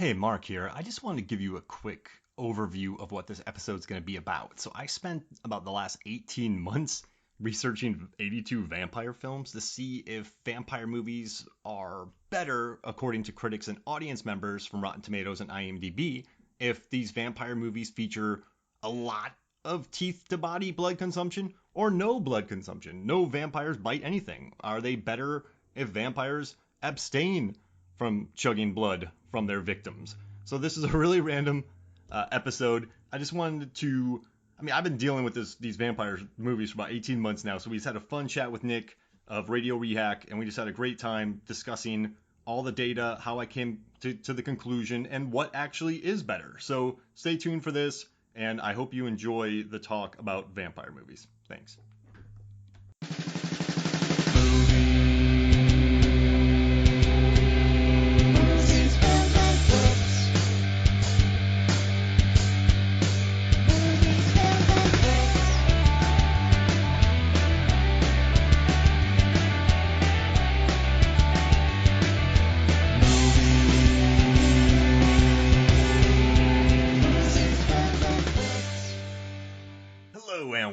Hey, Mark here. I just wanted to give you a quick overview of what this episode's going to be about. So, I spent about the last 18 months researching 82 vampire films to see if vampire movies are better, according to critics and audience members from Rotten Tomatoes and IMDb, if these vampire movies feature a lot of teeth to body blood consumption or no blood consumption. No vampires bite anything. Are they better if vampires abstain from chugging blood from their victims? So this is a really random episode. I just wanted to. I mean, I've been dealing with these vampire movies for about 18 months now. So we just had a fun chat with Nick of Radio Rehack, and we just had a great time discussing all the data, how I came to the conclusion, and what actually is better. So stay tuned for this, and I hope you enjoy the talk about vampire movies. Thanks.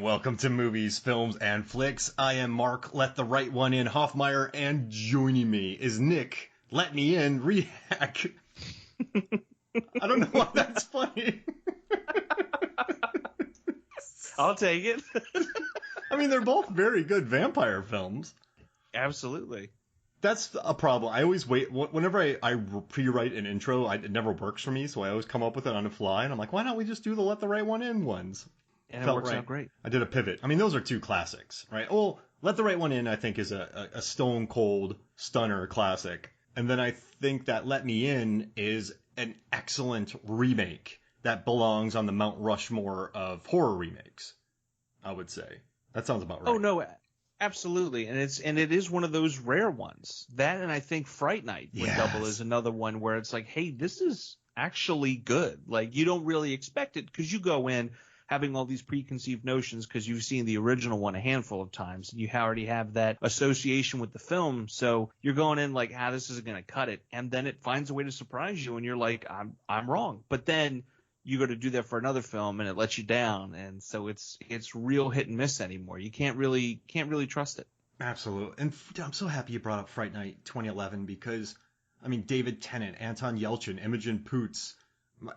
Welcome to Movies, Films, and Flicks. I am Mark, let the right one in, Hoffmeyer, and joining me is Nick, let me in, Rehack. I don't know why that's funny. I'll take it. I mean, they're both very good vampire films. Absolutely. That's a problem. I always wait. Whenever I pre-write an intro, it never works for me, so I always come up with it on the fly, and I'm like, why don't we just do the let the right one in ones? And it works out great. I did a pivot. I mean, those are two classics, right? Well, Let the Right One In, I think, is a stone cold stunner classic. And then I think that Let Me In is an excellent remake that belongs on the Mount Rushmore of horror remakes, I would say. That sounds about right. Oh, no, absolutely. And it is one of those rare ones. That, and I think Fright Night would double as another one where it's like, hey, this is actually good. Like, you don't really expect it because you go in having all these preconceived notions because you've seen the original one a handful of times. You already have that association with the film, so you're going in like, this isn't going to cut it. And then it finds a way to surprise you, and you're like, I'm wrong. But then you go to do that for another film, and it lets you down. And so it's real hit and miss anymore. You can't really trust it. Absolutely. And I'm so happy you brought up Fright Night 2011 because, I mean, David Tennant, Anton Yelchin, Imogen Poots,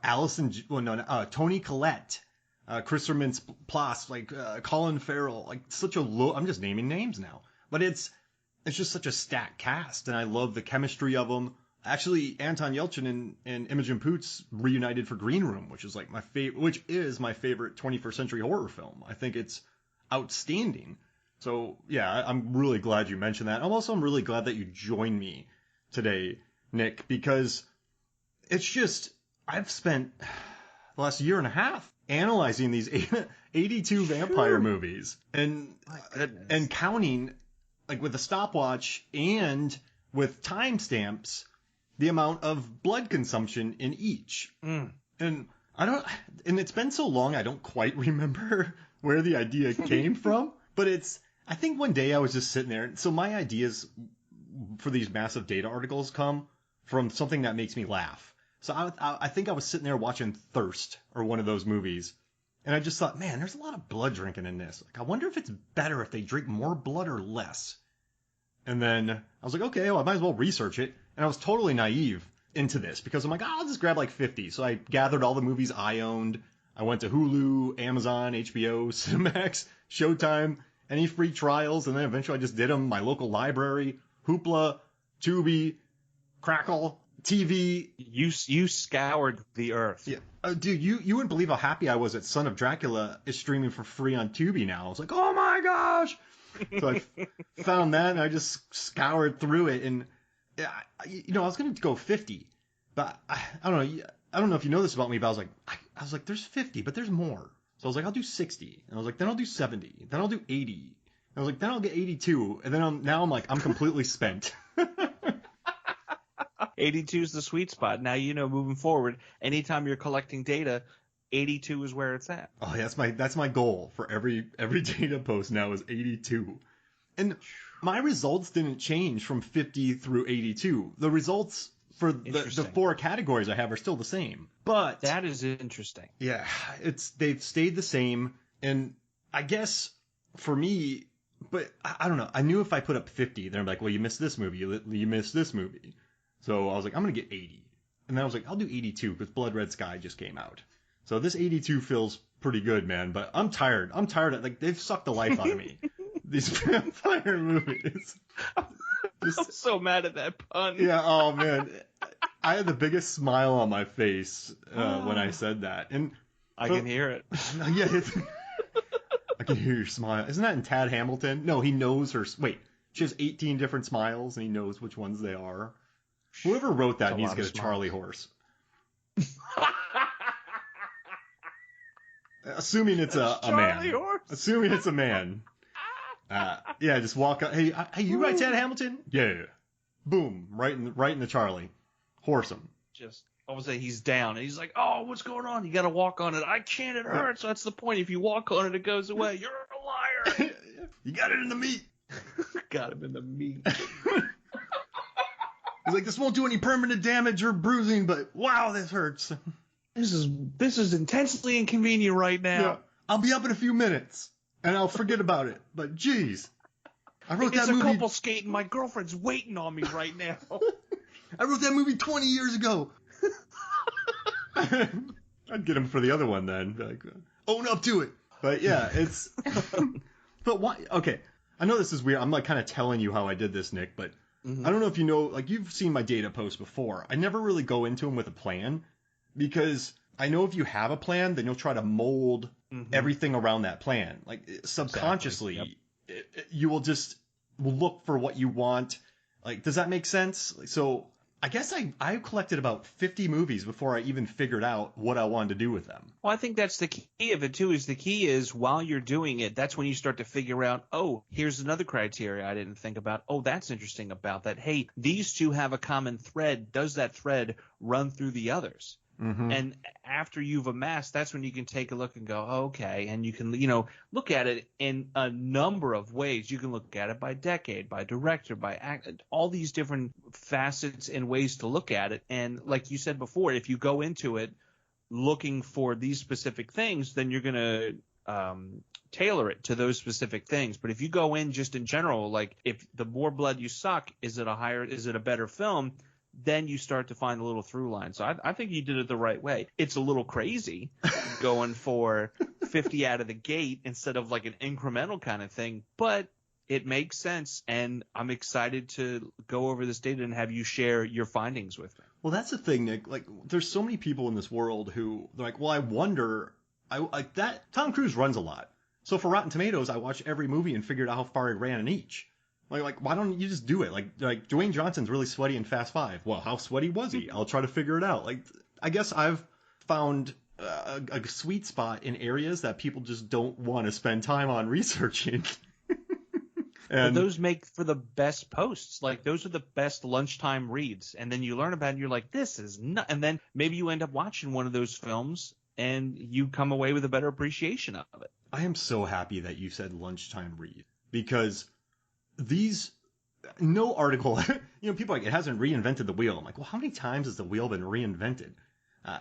Toni Collette, Christopher Mintz-Plasse, Colin Farrell, such a low. I'm just naming names now, but it's just such a stacked cast, and I love the chemistry of them. Actually, Anton Yelchin and Imogen Poots reunited for Green Room, which is my favorite 21st century horror film. I think it's outstanding. So yeah, I'm really glad you mentioned that. I'm really glad that you joined me today, Nick, because it's just I've spent the last year and a half analyzing these 82 vampire movies and counting, with a stopwatch and with timestamps, the amount of blood consumption in each. And it's been so long I don't quite remember where the idea came from, but I think one day I was just sitting there. So my ideas for these massive data articles come from something that makes me laugh. So I think I was sitting there watching Thirst or one of those movies, and I just thought, man, there's a lot of blood drinking in this. I wonder if it's better if they drink more blood or less. And then I was like, okay, well, I might as well research it. And I was totally naive into this because I'm like, I'll just grab 50. So I gathered all the movies I owned. I went to Hulu, Amazon, HBO, Cinemax, Showtime, any free trials, and then eventually I just did them. My local library, Hoopla, Tubi, Crackle, TV. You scoured the earth. Yeah. Dude, you wouldn't believe how happy I was that Son of Dracula is streaming for free on Tubi now. I was like, oh my gosh. So I found that and I just scoured through it. And, I was going to go 50. But I don't know. I don't know if you know this about me, but I was like, there's 50, but there's more. So I was like, I'll do 60. And I was like, then I'll do 70. Then I'll do 80. And I was like, then I'll get 82. And then I'm completely spent. 82 is the sweet spot. Now, moving forward, anytime you're collecting data, 82 is where it's at. Oh, that's my goal for every data post now is 82. And my results didn't change from 50 through 82. The results for the 4 categories I have are still the same. But that is interesting. Yeah, they've stayed the same, and I guess for me, but I don't know. I knew if I put up 50, they're like, well, you missed this movie, you missed this movie. So I was like, I'm gonna get 80, and then I was like, I'll do 82 because Blood Red Sky just came out. So this 82 feels pretty good, man. But I'm tired. I'm tired of, like, they've sucked the life out of me. These vampire movies. I'm so mad at that pun. Yeah. Oh man, I had the biggest smile on my face when I said that, and I can hear it. Yeah, I can hear your smile. Isn't that in Tad Hamilton? No, he knows her. Wait, she has 18 different smiles, and he knows which ones they are. Whoever wrote that needs to get a Charlie horse. Assuming it's a man. Horse? Assuming it's a man. Yeah, just walk up. Hey, you write Tad Hamilton? Yeah. Boom, right in the Charlie. Horse him. Just, I would say he's down, and he's like, "Oh, what's going on? You got to walk on it. I can't. It hurts." So that's the point. If you walk on it, it goes away. You're a liar. You got it in the meat. Got him in the meat. He's like, this won't do any permanent damage or bruising, but wow, this hurts. This is intensely inconvenient right now. Yeah. I'll be up in a few minutes, and I'll forget about it. But geez, I wrote that movie. It's a couple skating. My girlfriend's waiting on me right now. I wrote that movie 20 years ago. I'd get him for the other one then. Like, own up to it. But yeah, it's. But why? Okay, I know this is weird. I'm like kind of telling you how I did this, Nick, but. Mm-hmm. I don't know if you know, like, you've seen my data posts before. I never really go into them with a plan because I know if you have a plan, then you'll try to mold everything around that plan. Like, subconsciously, exactly. You will just look for what you want. Like, does that make sense? So I guess I collected about 50 movies before I even figured out what I wanted to do with them. Well, I think that's the key of it, too, is the key is while you're doing it, that's when you start to figure out, oh, here's another criteria I didn't think about. Oh, that's interesting about that. Hey, these two have a common thread. Does that thread run through the others? Mm-hmm. And after you've amassed, that's when you can take a look and go, oh, okay. And you can, look at it in a number of ways. You can look at it by decade, by director, by act, all these different facets and ways to look at it. And like you said before, if you go into it looking for these specific things, then you're going to tailor it to those specific things. But if you go in just in general, like if the more blood you suck, is it a better film? Then you start to find a little through line. So I think you did it the right way. It's a little crazy going for 50 out of the gate instead of like an incremental kind of thing, but it makes sense. And I'm excited to go over this data and have you share your findings with me. Well, that's the thing, Nick. Like, there's so many people in this world who they're like, well, I wonder, like that. Tom Cruise runs a lot. So for Rotten Tomatoes, I watched every movie and figured out how far he ran in each. Like, why don't you just do it? Like Dwayne Johnson's really sweaty in Fast 5. Well, how sweaty was he? I'll try to figure it out. Like, I guess I've found a sweet spot in areas that people just don't want to spend time on researching. And those make for the best posts. Like, those are the best lunchtime reads. And then you learn about it and you're like, this is not. And then maybe you end up watching one of those films and you come away with a better appreciation of it. I am so happy that you said lunchtime read because no article, people are like, it hasn't reinvented the wheel. I'm like, well, how many times has the wheel been reinvented?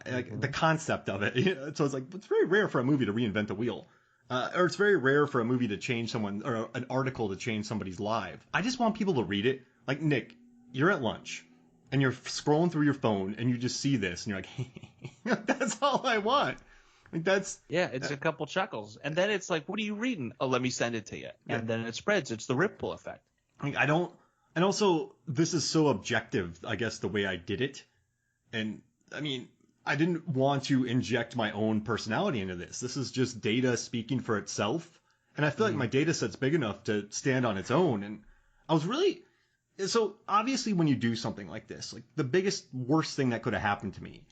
Like the concept of it. So it's like, it's very rare for a movie to reinvent the wheel. Or it's very rare for a movie to change someone, or an article to change somebody's life. I just want people to read it. Like, Nick, you're at lunch and you're scrolling through your phone and you just see this and you're like, hey, that's all I want. Like, it's a couple chuckles. And then it's like, what are you reading? Oh, let me send it to you. Yeah. And then it spreads. It's the ripple effect. Like, and also this is so objective, I guess, the way I did it. And I mean, I didn't want to inject my own personality into this. This is just data speaking for itself. And I feel like my data set's big enough to stand on its own. And I was really, so obviously when you do something like this, like the worst thing that could have happened to me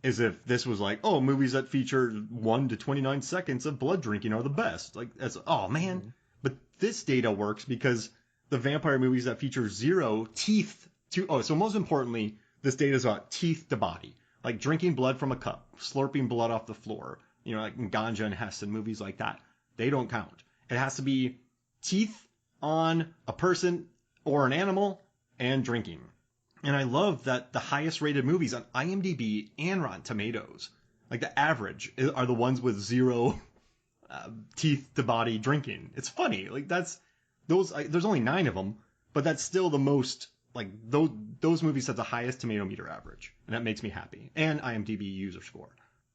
is if this was like, oh, movies that feature 1 to 29 seconds of blood drinking are the best. Like, that's, oh man. Mm-hmm. But this data works because the vampire movies that feature 0 teeth so most importantly, this data is about teeth to body. Like drinking blood from a cup, slurping blood off the floor, like in Ganja and Hess and movies like that. They don't count. It has to be teeth on a person or an animal and drinking. And I love that the highest rated movies on IMDb and Rotten Tomatoes, like the average, are the ones with zero teeth to body drinking. It's funny. Like there's only 9 of them, but that's still the most, like those movies have the highest tomato meter average. And that makes me happy. And IMDb user score.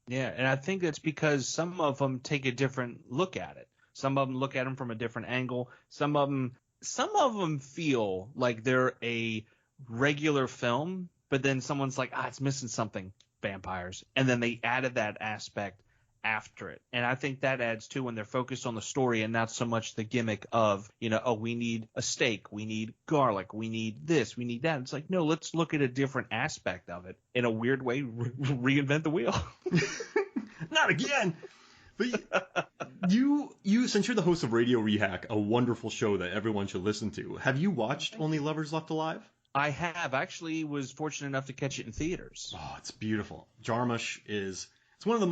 Yeah, and I think that's because some of them take a different look at it. Some of them look at them from a different angle. Some of them feel like they're a regular film, but then someone's like, it's missing something, vampires. And then they added that aspect after it. And I think that adds too when they're focused on the story and not so much the gimmick of, we need a steak, we need garlic, we need this, we need that. It's like, no, let's look at a different aspect of it. In a weird way, reinvent the wheel. Not again. But you since you're the host of Radio Rehack, a wonderful show that everyone should listen to, have you watched Only Lovers Left Alive? I have. Actually was fortunate enough to catch it in theaters. Oh, it's beautiful. Jarmusch it's one of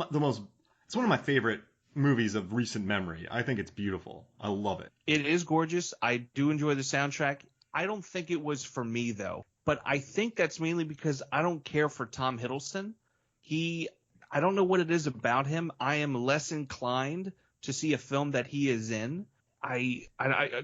it's one of my favorite movies of recent memory. I think it's beautiful. I love it. It is gorgeous. I do enjoy the soundtrack. I don't think it was for me though, but I think that's mainly because I don't care for Tom Hiddleston. I don't know what it is about him. I am less inclined to see a film that he is in.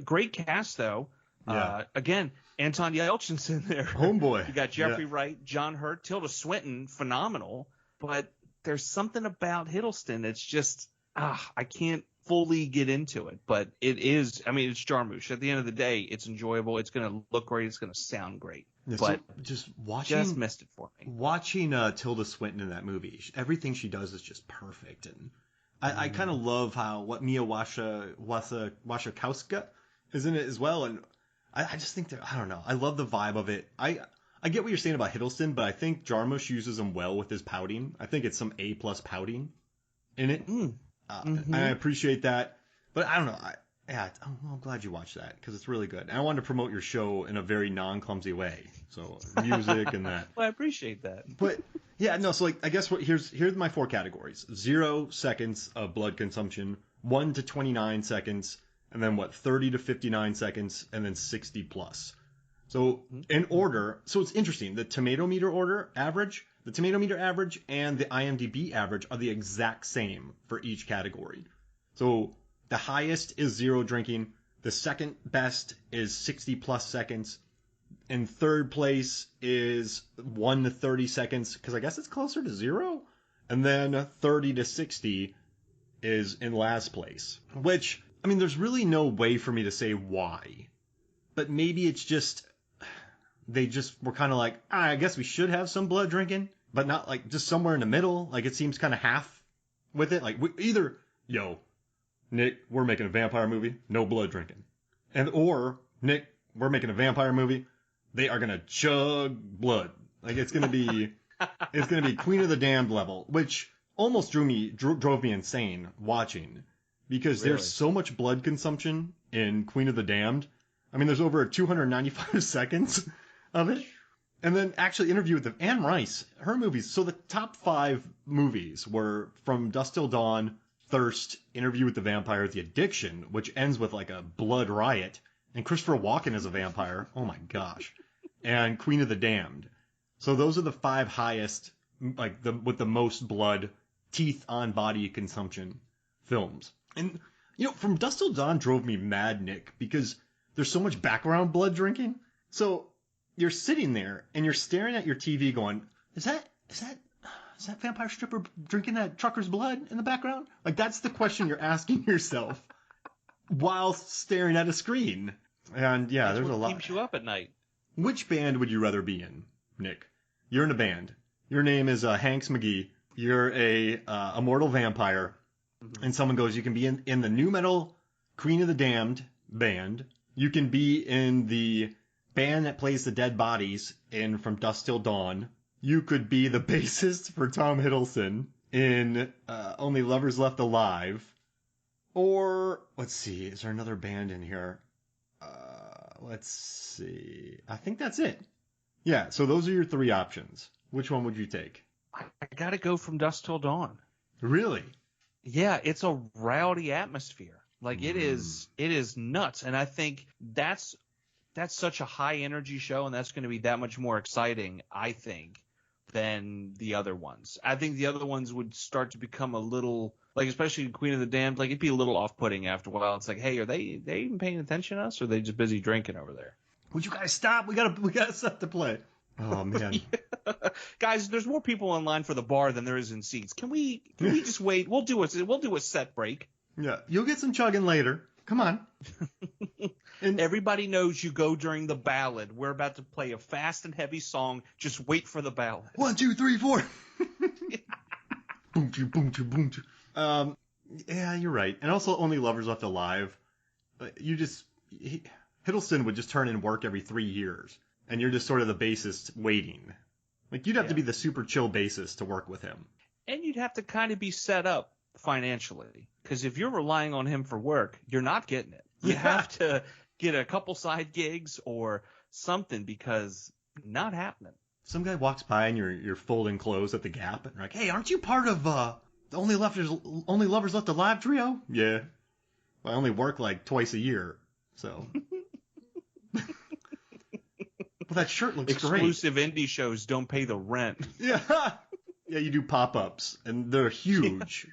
Great cast though. Yeah. Again, Anton Yelchin's in there. Homeboy. You got Jeffrey Wright, John Hurt, Tilda Swinton, phenomenal. But there's something about Hiddleston that's just, I can't fully get into it. But it is, it's Jarmusch. At the end of the day, it's enjoyable. It's going to look great. It's going to sound great. Yeah, but just missed it for me. Watching Tilda Swinton in that movie, everything she does is just perfect. And I kind of love what Mia Wasikowska is in it as well. And I just think I don't know. I love the vibe of it. I get what you're saying about Hiddleston, but I think Jarmusch uses him well with his pouting. I think it's some A+ pouting in it. And I appreciate that. But I don't know. I'm glad you watched that because it's really good. And I wanted to promote your show in a very non-clumsy way. So music and that. Well, I appreciate that. But yeah, no. So I guess here's my 4 categories: 0 seconds of blood consumption, 1 to 29 seconds, and then 30 to 59 seconds, and then 60 plus. So in order, so it's interesting. The tomato meter average and the IMDb average are the exact same for each category. So the highest is 0 drinking. The second best is 60 plus seconds. In third place is 1 to 30 seconds, because I guess it's closer to 0. And then 30 to 60 is in last place. Which, there's really no way for me to say why. But maybe it's just, they just were kind of like, I guess we should have some blood drinking, but not like just somewhere in the middle. Like it seems kind of half with it. Like either, Nick, we're making a vampire movie, no blood drinking. Or, Nick, we're making a vampire movie, they are going to chug blood. Like it's going to be Queen of the Damned level, which almost drove me insane watching because there's so much blood consumption in Queen of the Damned. There's over 295 seconds of it. And then actually Interview with Anne Rice, her movies. So the top 5 movies were From Dusk Till Dawn, Thirst, Interview with the Vampire, The Addiction, which ends with like a blood riot, and Christopher Walken as a vampire. Oh my gosh. And Queen of the Damned. So those are the 5 highest, with the most blood, teeth on body consumption films. And, From Dusk Till Dawn drove me mad, Nick, because there's so much background blood drinking. So you're sitting there and you're staring at your TV going, is that vampire stripper drinking that trucker's blood in the background? Like, that's the question you're asking yourself while staring at a screen. And yeah, there's a lot. Keeps you up at night. Which band would you rather be in, Nick? You're in a band. Your name is Hanks McGee. You're a immortal vampire. Mm-hmm. And someone goes, you can be in the nu metal Queen of the Damned band. You can be in the band that plays the dead bodies in From Dusk Till Dawn. You could be the bassist for Tom Hiddleston in Only Lovers Left Alive. Or, let's see, is there another band in here? Let's see. I think that's it. Yeah, so those are your 3 options. Which one would you take? I got to go From Dusk Till Dawn. Really? Yeah, it's a rowdy atmosphere. Like it is nuts. And I think that's that's such a high energy show, and that's going to be that much more exciting, I think, than the other ones. I think the other ones would start to become a little, like, especially Queen of the Damned, like, it'd be a little off-putting after a while. It's like, hey, are they even paying attention to us, or are they just busy drinking over there? Would you guys stop? We got stuff to play. Oh man. Guys, there's more people online for the bar than there is in seats. Can we just wait? We'll do a set break. Yeah, you'll get some chugging later. Come on. And everybody knows you go during the ballad. We're about to play a fast and heavy song. Just wait for the ballad. 1, 2, 3, 4. Boom, choo, boom, choo, boom, choo. Yeah, you're right. And also, Only Lovers Left Alive. Hiddleston would just turn in work every 3 years, and you're just sort of the bassist waiting. Like, you'd have to be the super chill bassist to work with him. And you'd have to kind of be set up financially, because if you're relying on him for work, you're not getting it. You have to get a couple side gigs or something, because not happening. Some guy walks by and you're folding clothes at the Gap, and you're like, hey, aren't you part of the Only Lovers Left Alive trio? Yeah. Well, I only work like twice a year, so. Well, that shirt looks great. Exclusive indie shows don't pay the rent. Yeah. Yeah, you do pop-ups, and they're huge.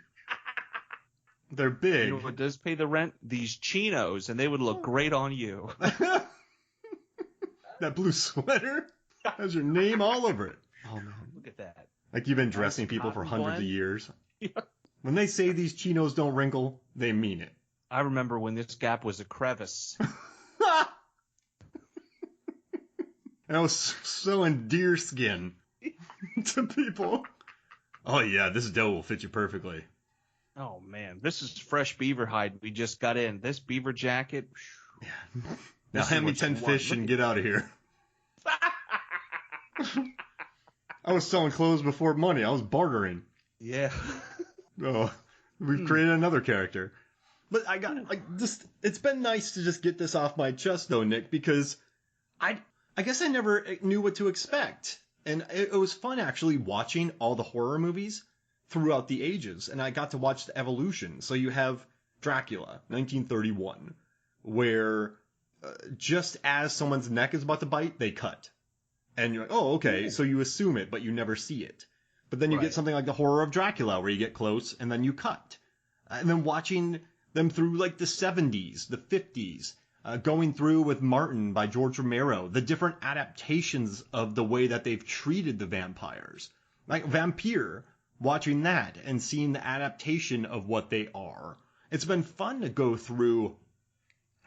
They're big. You know what does pay the rent? These chinos, and they would look great on you. That blue sweater has your name all over it. Oh, man. Look at that. Like you've been dressing people for hundreds of years. Yeah. When they say these chinos don't wrinkle, they mean it. I remember when this Gap was a crevice. And I was so in deer skin to people. Oh, yeah, this dough will fit you perfectly. Oh, man. This is fresh beaver hide we just got in. This beaver jacket. Yeah. Now hand me 10 fish and get out of here. I was selling clothes before money. I was bartering. Yeah. Oh, we've created another character. But I got, like, just, it's been nice to just get this off my chest, though, Nick, because I guess I never knew what to expect. And it was fun, actually, watching all the horror movies throughout the ages. And I got to watch the evolution. So you have Dracula, 1931, where just as someone's neck is about to bite, they cut. And you're like, oh, okay, so you assume it, but you never see it. But then you get something like the horror of Dracula, where you get close, and then you cut. And then watching them through, like, the 70s, the 50s, going through with Martin by George Romero, the different adaptations of the way that they've treated the vampires. Like Vampire, watching that and seeing the adaptation of what they are. It's been fun to go through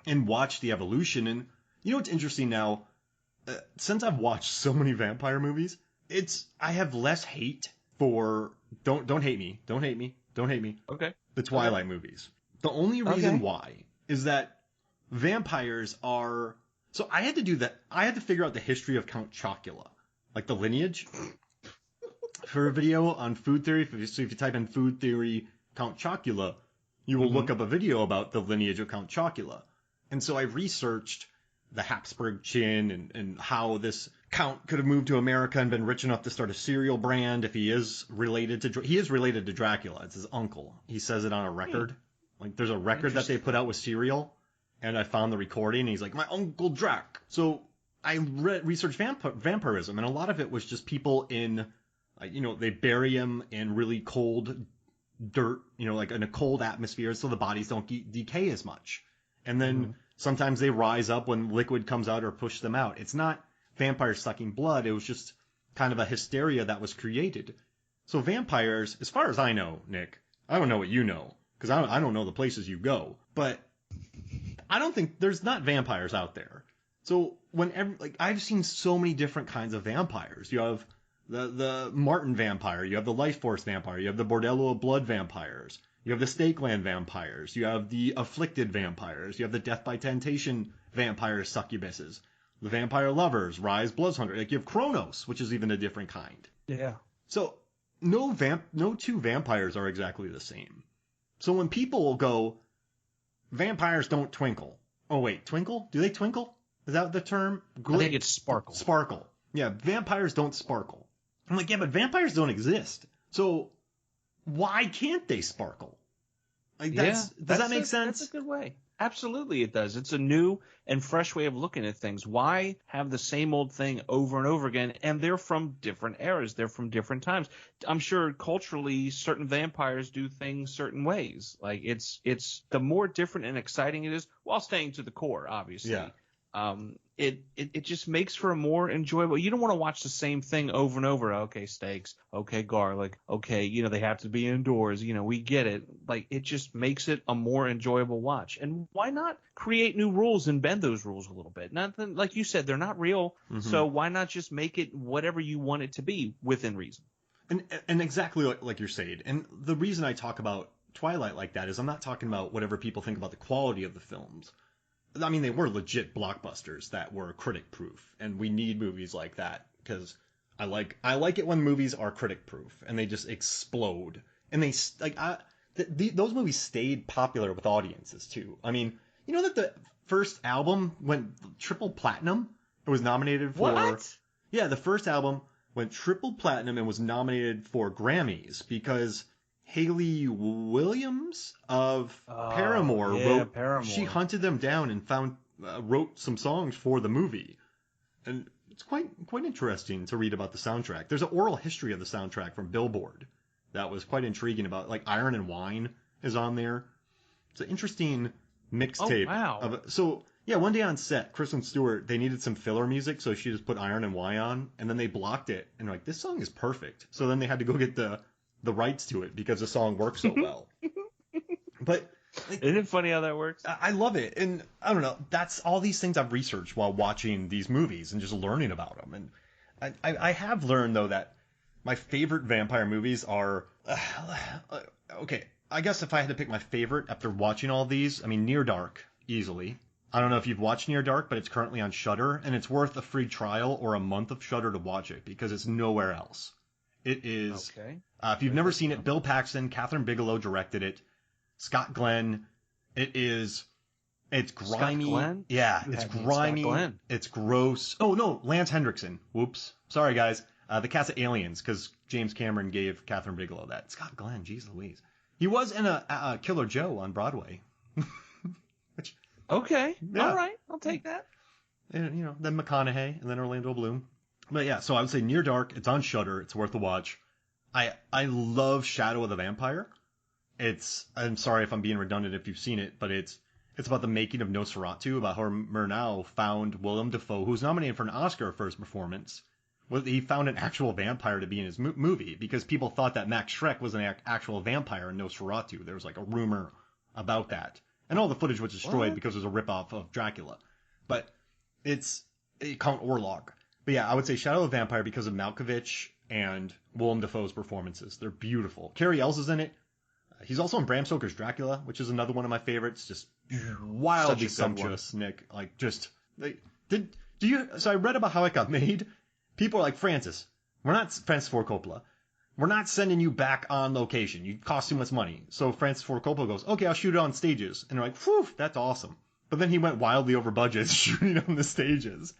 and watch the evolution. And you know what's interesting now? Since I've watched so many vampire movies, I have less hate for don't hate me. Okay. The Twilight movies. The only reason why is that vampires are. So I had to do that. I had to figure out the history of Count Chocula, like the lineage, for a video on food theory. So if you type in food theory Count Chocula, you will look up a video about the lineage of Count Chocula. And so I researched the Habsburg chin and how this count could have moved to America and been rich enough to start a cereal brand. If he is related to Dracula. It's his uncle. He says it on a record. Like there's a record that they put out with cereal, and I found the recording. And he's like, my Uncle Drac. So I researched vampirism, and a lot of it was just people in, they bury him in really cold dirt, like in a cold atmosphere, so the bodies don't decay as much. And then sometimes they rise up when liquid comes out or push them out. It's not vampires sucking blood. It was just kind of a hysteria that was created. So vampires, as far as I know, Nick, I don't know what you know, because I don't know the places you go, but I don't think there's not vampires out there. So I've seen so many different kinds of vampires. You have the Martin vampire, you have the Life Force vampire, you have the Bordello of Blood vampires, you have the Stakeland vampires, you have the Afflicted vampires, you have the Death by Temptation vampires, succubuses, the Vampire Lovers, Rise Bloodhunter. Like you have Kronos, which is even a different kind. Yeah. So no two vampires are exactly the same. So when people go, vampires don't twinkle. Oh wait, twinkle? Do they twinkle? Is that the term? I think it's sparkle. Sparkle. Yeah, vampires don't sparkle. I'm like, yeah, but vampires don't exist. So why can't they sparkle? Like does that make sense? That's a good way. Absolutely it does. It's a new and fresh way of looking at things. Why have the same old thing over and over again? And they're from different eras. They're from different times. I'm sure culturally certain vampires do things certain ways. Like it's the more different and exciting it is, while staying to the core, obviously. Yeah. It just makes for a more enjoyable. You don't want to watch the same thing over and over. Okay, steaks. Okay, garlic. Okay, they have to be indoors. We get it. Like, it just makes it a more enjoyable watch. And why not create new rules and bend those rules a little bit? Nothing, like you said, they're not real. Mm-hmm. So why not just make it whatever you want it to be within reason? And exactly like you're saying. And the reason I talk about Twilight like that is I'm not talking about whatever people think about the quality of the films. I mean, they were legit blockbusters that were critic proof, and we need movies like that because I like it when movies are critic proof and they just explode. And they those movies stayed popular with audiences too. I mean, you know that the first album went triple platinum? It was nominated for What? Yeah, the first album went triple platinum and was nominated for Grammys because Hayley Williams of Paramore wrote. Paramore. She hunted them down and wrote some songs for the movie, and it's quite interesting to read about the soundtrack. There's an oral history of the soundtrack from Billboard that was quite intriguing about, like, Iron and Wine is on there. It's an interesting mixtape. Oh, wow. So yeah, one day on set, Kristen Stewart, they needed some filler music, so she just put Iron and Wine on, and then they blocked it, and like, this song is perfect. So then they had to go get the rights to it because the song works so well. But isn't it funny how that works? I love it. And I don't know, that's all these things I've researched while watching these movies and just learning about them. And I have learned, though, that my favorite vampire movies are okay, I guess if I had to pick my favorite after watching all these, I mean, Near Dark, easily. I don't know if you've watched Near Dark, but it's currently on Shudder, and it's worth a free trial or a month of Shudder to watch it because it's nowhere else. It is. Okay. If you've never seen it, Bill Paxton, Catherine Bigelow directed it. Scott Glenn. It's grimy. Scott Glenn? Yeah, it's grimy. It's gross. Oh no, Lance Hendrickson. Whoops. Sorry guys. The cast of Aliens, because James Cameron gave Catherine Bigelow that. Scott Glenn, jeez Louise. He was in a Killer Joe on Broadway. Okay. Yeah. All right. I'll take that. And, then McConaughey, and then Orlando Bloom. But yeah, so I would say Near Dark. It's on Shudder. It's worth a watch. I love Shadow of the Vampire. I'm sorry if I'm being redundant if you've seen it, but it's about the making of Nosferatu, about how Murnau found Willem Dafoe, who's nominated for an Oscar for his performance. He found an actual vampire to be in his movie because people thought that Max Schreck was an actual vampire in Nosferatu. There was like a rumor about that. And all the footage was destroyed because it was a ripoff of Dracula. But it's Count Orlok. But yeah, I would say Shadow of the Vampire because of Malkovich and Willem Dafoe's performances. They're beautiful. Cary Elwes is in it. He's also in Bram Stoker's Dracula, which is another one of my favorites. Just wildly sumptuous, Nick. Like, just so I read about how it got made. People are like, Francis Ford Coppola. We're not sending you back on location. You cost too much money. So Francis Ford Coppola goes, okay, I'll shoot it on stages. And they're like, whew, that's awesome. But then he went wildly over budget shooting on the stages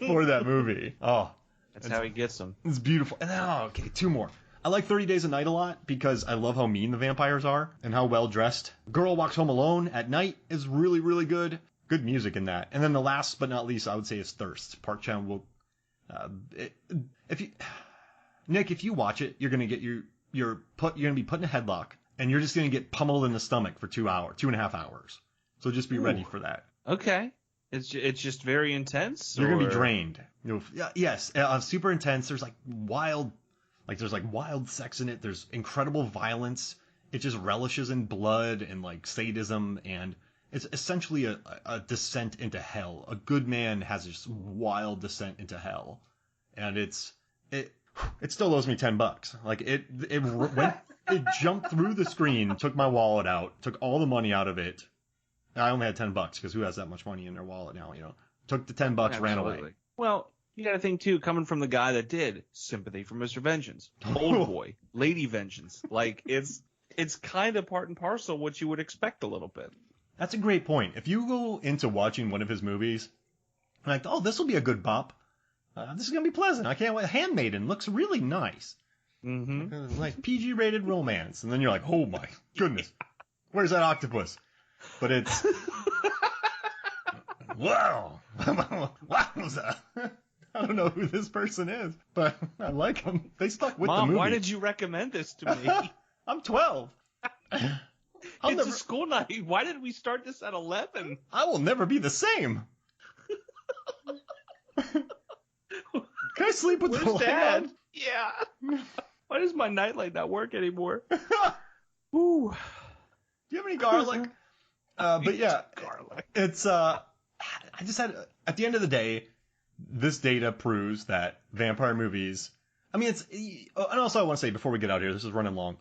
for that movie. Oh, that's how he gets them. It's beautiful. And then, okay, two more. I like 30 Days a Night a lot because I love how mean the vampires are and how well dressed. Girl Walks Home Alone at Night is really, really good. Good music in that. And then the last but not least, I would say, is Thirst. Park Chan-wook. Nick, if you watch it, you're gonna get you're gonna be put in a headlock and you're just gonna get pummeled in the stomach for 2.5 hours. So just be ready for that. Okay. It's just very intense. You're gonna be drained. Yes, super intense. There's wild sex in it. There's incredible violence. It just relishes in blood and sadism, and it's essentially a descent into hell. A good man has this wild descent into hell, and it still owes me $10. It jumped through the screen, took my wallet out, took all the money out of it. I only had $10 because who has that much money in their wallet now? Took the $10, ran away. Well, you got to think too, coming from the guy that did Sympathy for Mr. Vengeance, Old Boy, Lady Vengeance. It's kind of part and parcel what you would expect a little bit. That's a great point. If you go into watching one of his movies, this will be a good bop. This is gonna be pleasant. I can't wait. Handmaiden looks really nice. Mm-hmm. Like PG-rated romance, and then you're like, oh my goodness, where's that octopus? But it's wow, wowza. I don't know who this person is, but I like them. They stuck with the Mom, movie. why did you recommend this to me? I'm 12. It's a school night. Why did we start this at 11? I will never be the same. Can I sleep with the light Dad? on? Yeah. Why does my nightlight not work anymore? Do Ooh. you have any garlic? But yeah, Garlic. it's I just had at the end of the day, this data proves that vampire movies. I mean, it's and also I want to say before we get out here, this is running long.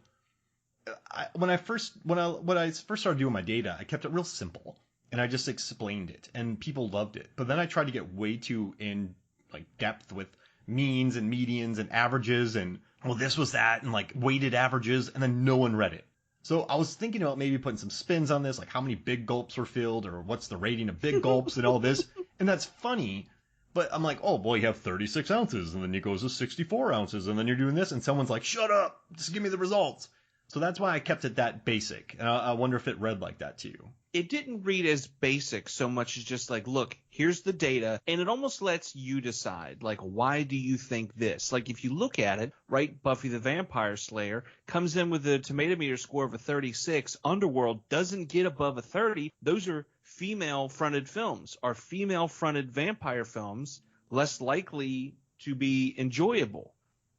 When I first started doing my data, I kept it real simple and I just explained it, and people loved it. But then I tried to get way too in like depth with means and medians and averages and well this was that and like weighted averages, and then no one read it. So I was thinking about maybe putting some spins on this, like how many big gulps were filled or what's the rating of big gulps and all this. And that's funny, but I'm like, oh boy, you have 36 ounces and then it goes to 64 ounces and then you're doing this and someone's like, shut up, just give me the results. So that's why I kept it that basic. And I wonder if it read like that to you. It didn't read as basic so much as just like, look, here's the data. And it almost lets you decide, like, why do you think this? Like, if you look at it, right, Buffy the Vampire Slayer comes in with a tomato meter score of a 36. Underworld doesn't get above a 30. Those are female-fronted films. Are female-fronted vampire films less likely to be enjoyable?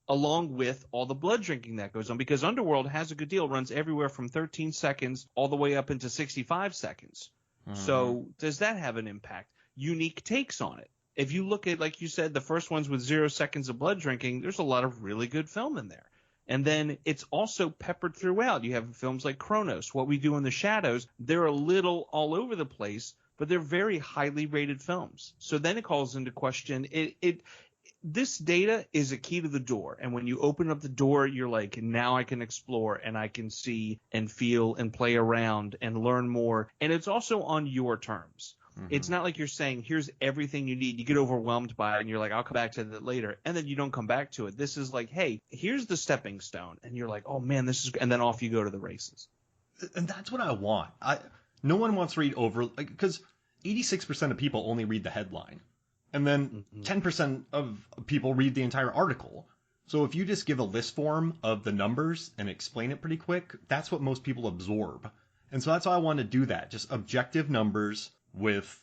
Along with all the blood drinking that goes on, because Underworld has a good deal, runs everywhere from 13 seconds all the way up into 65 seconds. Mm-hmm. So does that have an impact? Unique takes on it. If you look at, like you said, the first ones with 0 seconds of blood drinking, there's a lot of really good film in there. And then it's also peppered throughout. You have films like Chronos, What We Do in the Shadows. They're a little all over the place, but they're very highly rated films. So then it calls into question this data is a key to the door. And when you open up the door, you're like, now I can explore and I can see and feel and play around and learn more. And it's also on your terms. Mm-hmm. It's not like you're saying, here's everything you need. You get overwhelmed by it and you're like, I'll come back to that later. And then you don't come back to it. This is like, hey, here's the stepping stone. And you're like, oh man, this is, and then off you go to the races. And that's what I want. No one wants to read over, because 86% of people only read the headline. And then 10% of people read the entire article. So if you just give a list form of the numbers and explain it pretty quick, that's what most people absorb. And so that's why I want to do that. Just objective numbers with,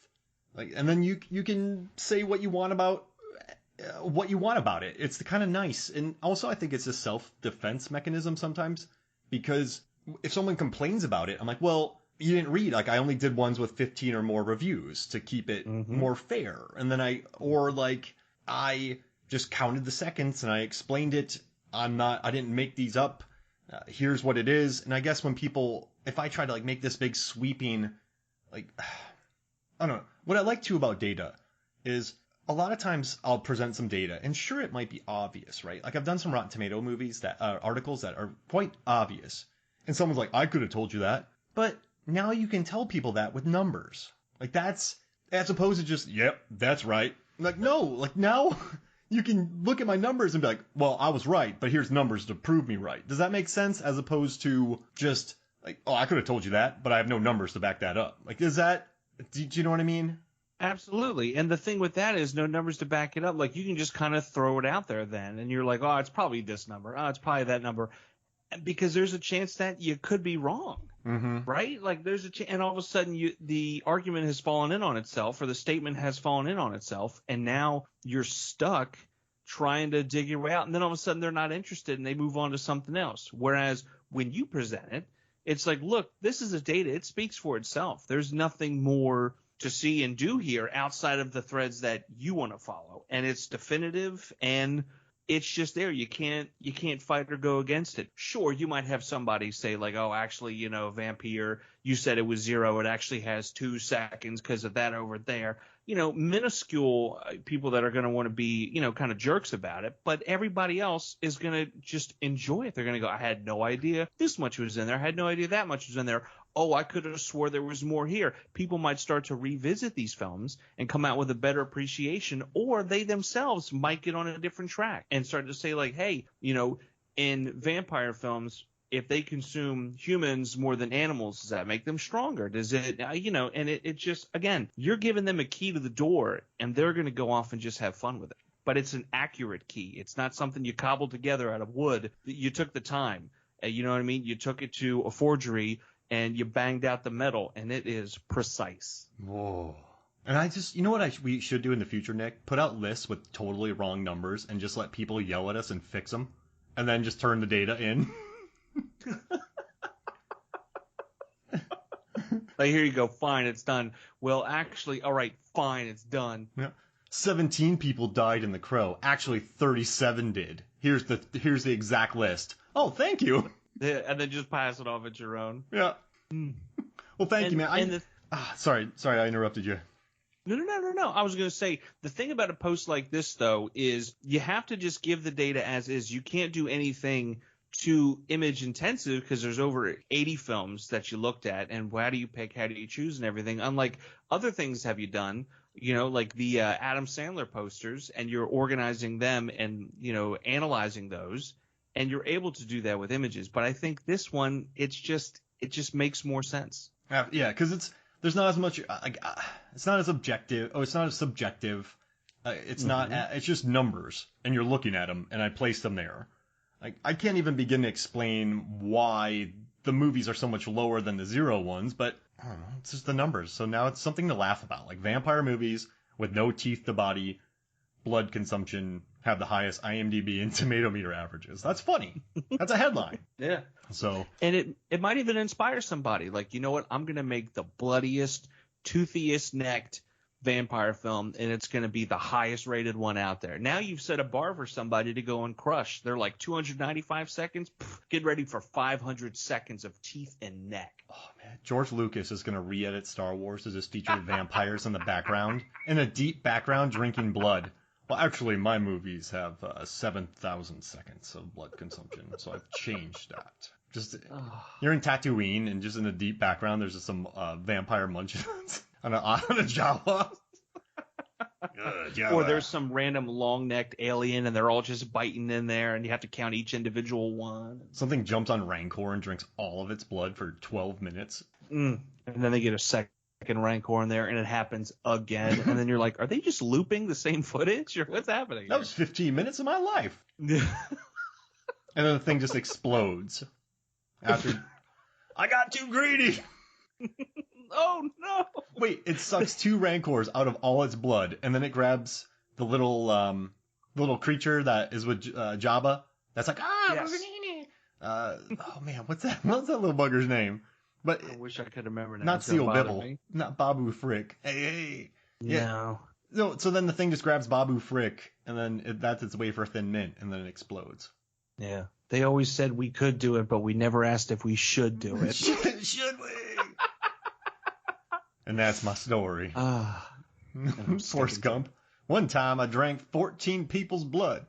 like, and then you can say what you want about it. It's kind of nice. And also I think it's a self-defense mechanism sometimes, because if someone complains about it, I'm like, well, you didn't read, like I only did ones with 15 or more reviews to keep it more fair. And then I just counted the seconds and I explained it. I didn't make these up. Here's what it is. And I guess if I try to like make this big sweeping, like, I don't know. What I like too about data is a lot of times I'll present some data and sure, it might be obvious, right? Like I've done some Rotten Tomato articles that are quite obvious. And someone's like, I could have told you that. But now you can tell people that with numbers. Like that's, as opposed to just, yep, that's right. Like, no, like now you can look at my numbers and be like, well, I was right, but here's numbers to prove me right. Does that make sense? As opposed to just like, oh, I could have told you that, but I have no numbers to back that up. Like, do you know what I mean? Absolutely. And the thing with that is no numbers to back it up. Like you can just kind of throw it out there then. And you're like, oh, it's probably this number. Oh, it's probably that number. Because there's a chance that you could be wrong. Mm-hmm. Right? Like there's and all of a sudden the argument has fallen in on itself, or the statement has fallen in on itself, and now you're stuck trying to dig your way out, and then all of a sudden they're not interested and they move on to something else. Whereas when you present it, it's like, look, this is a data, it speaks for itself. There's nothing more to see and do here outside of the threads that you want to follow, and it's definitive and it's just there. You can't fight or go against it. Sure, you might have somebody say like, oh, actually, Vampire, you said it was 0. It actually has 2 seconds because of that over there. Minuscule people that are going to want to be, kind of jerks about it. But everybody else is going to just enjoy it. They're going to go, I had no idea this much was in there. I had no idea that much was in there. Oh, I could have swore there was more here. People might start to revisit these films and come out with a better appreciation, or they themselves might get on a different track and start to say like, hey, in vampire films, if they consume humans more than animals, does that make them stronger? Does it, and it just, again, you're giving them a key to the door and they're going to go off and just have fun with it. But it's an accurate key. It's not something you cobbled together out of wood. You took the time. You know what I mean? You took it to a forgery and you banged out the metal, and it is precise. Whoa. And I just, you know what we should do in the future, Nick? Put out lists with totally wrong numbers and just let people yell at us and fix them. And then just turn the data in. Like, here you go. Fine, it's done. Well, actually, all right, fine, it's done. Yeah. 17 people died in The Crow. Actually, 37 did. Here's the exact list. Oh, thank you. Yeah, and then just pass it off at your own. Yeah. Well, thank you, man. Sorry, I interrupted you. No. I was going to say, the thing about a post like this, though, is you have to just give the data as is. You can't do anything too image intensive because there's over 80 films that you looked at, and how do you pick, how do you choose, and everything. Unlike other things have you done, like the Adam Sandler posters, and you're organizing them and, analyzing those, and you're able to do that with images. But I think this one, it just makes more sense. Yeah, because there's not as much, it's not as objective. Oh, it's not as subjective. It's not. It's just numbers, and you're looking at them, and I placed them there. I can't even begin to explain why the movies are so much lower than the zero ones, but I don't know. It's just the numbers. So now it's something to laugh about. Like vampire movies with no teeth to body, blood consumption have the highest IMDb and tomato meter averages. That's funny. That's a headline. Yeah. So. And it might even inspire somebody. Like, you know what? I'm going to make the bloodiest, toothiest necked vampire film, and it's going to be the highest rated one out there. Now you've set a bar for somebody to go and crush. They're like 295 seconds. Get ready for 500 seconds of teeth and neck. Oh man, George Lucas is going to re-edit Star Wars to just feature vampires in the background, in a deep background drinking blood. Well, actually, my movies have 7,000 seconds of blood consumption, so I've changed that. Just you're in Tatooine, and just in the deep background, there's just some vampire munchkins on a Jawa. Or there's some random long-necked alien, and they're all just biting in there, and you have to count each individual one. Something jumps on Rancor and drinks all of its blood for 12 minutes. And then they get a second Rancor in there, and it happens again. And then you're like, are they just looping the same footage, or what's happening? That was 15 minutes of my life. And then the thing just explodes. After I got too greedy. Oh no! Wait, it sucks 2 Rancors out of all its blood, and then it grabs the little creature that is with Jabba. That's like yes. Oh man, what's that little bugger's name? But I wish I could remember now. Not Seal Bibble, not Babu Frick. Hey. Yeah. No. So then the thing just grabs Babu Frick, and then that's its wafer thin mint, and then it explodes. Yeah. They always said we could do it, but we never asked if we should do it. Should we? And that's my story. Forrest Gump. One time I drank 14 people's blood.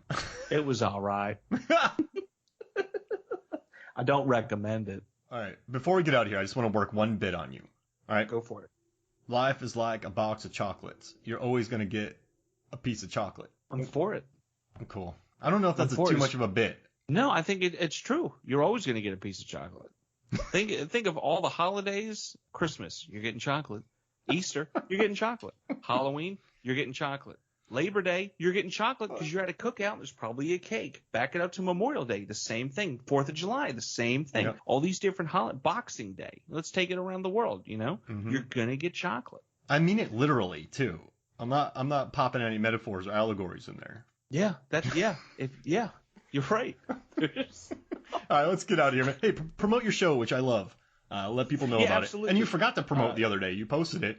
It was all right. I don't recommend it. All right. Before we get out of here, I just want to work one bit on you. All right? Go for it. Life is like a box of chocolates. You're always going to get a piece of chocolate. I'm for it. Cool. I don't know if that's too much of a bit. No, I think it's true. You're always going to get a piece of chocolate. Think of all the holidays. Christmas, you're getting chocolate. Easter, you're getting chocolate. Halloween, you're getting chocolate. Labor Day, you're getting chocolate because you're at a cookout. There's probably a cake. Back it up to Memorial Day, the same thing. 4th of July, the same thing. Yep. All these different holidays. Boxing Day, let's take it around the world. Mm-hmm. You're gonna get chocolate. I mean it literally too. I'm not popping any metaphors or allegories in there. Yeah, you're right. All right, let's get out of here, man. Hey, promote your show, which I love. Let people know about absolutely. it. And you forgot to promote the other day. You posted it,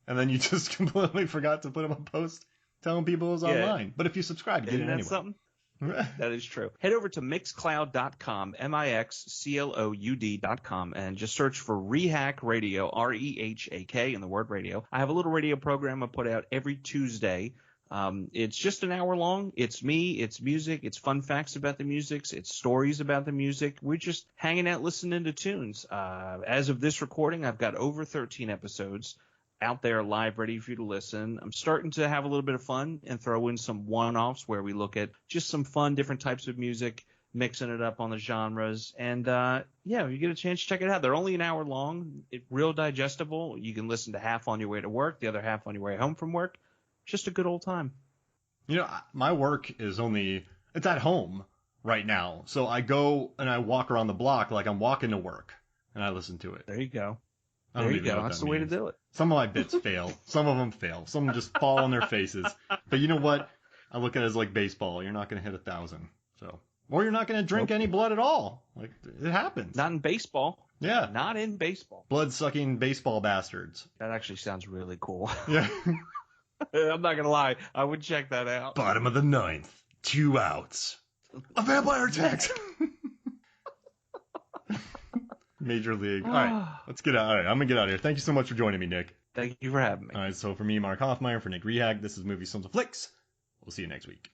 and then you just completely forgot to put up a post telling people it was online. But if you subscribe, you get it anyway. Something? That is true. Head over to Mixcloud.com, Mixcloud.com, and just search for Rehak Radio, REHAK, in the word radio. I have a little radio program I put out every Tuesday. It's just an hour long. It's me, it's music, it's fun facts about the music, it's stories about the music. We're just hanging out listening to tunes. As of this recording, I've got over 13 episodes out there live ready for you to listen. I'm starting to have a little bit of fun and throw in some one-offs where we look at just some fun different types of music, mixing it up on the genres. And yeah, you get a chance, check it out. They're only an hour long. It's real digestible. You can listen to half on your way to work, the other half on your way home from work. Just a good old time. You know, my work it's at home right now. So I go and I walk around the block like I'm walking to work, and I listen to it. There you go. I don't There you even know go. what That's that the way to means. do it. Some of my bits fail. Some of them fail. Some just fall on their faces. But you know what? I look at it as like baseball. You're not going to hit 1,000. So, or you're not going to drink any blood at all. Like, it happens. Not in baseball. Yeah. Not in baseball. Blood-sucking baseball bastards. That actually sounds really cool. Yeah. I'm not going to lie. I would check that out. Bottom of the ninth. 2 outs. A vampire attacks. Major League. All right, let's get out. All right, I'm gonna get out of here. Thank you so much for joining me, Nick. Thank you for having me. All right, so for me, Mark Hoffmeyer, for Nick Rehag, this is Movie Sons of Flicks. We'll see you next week.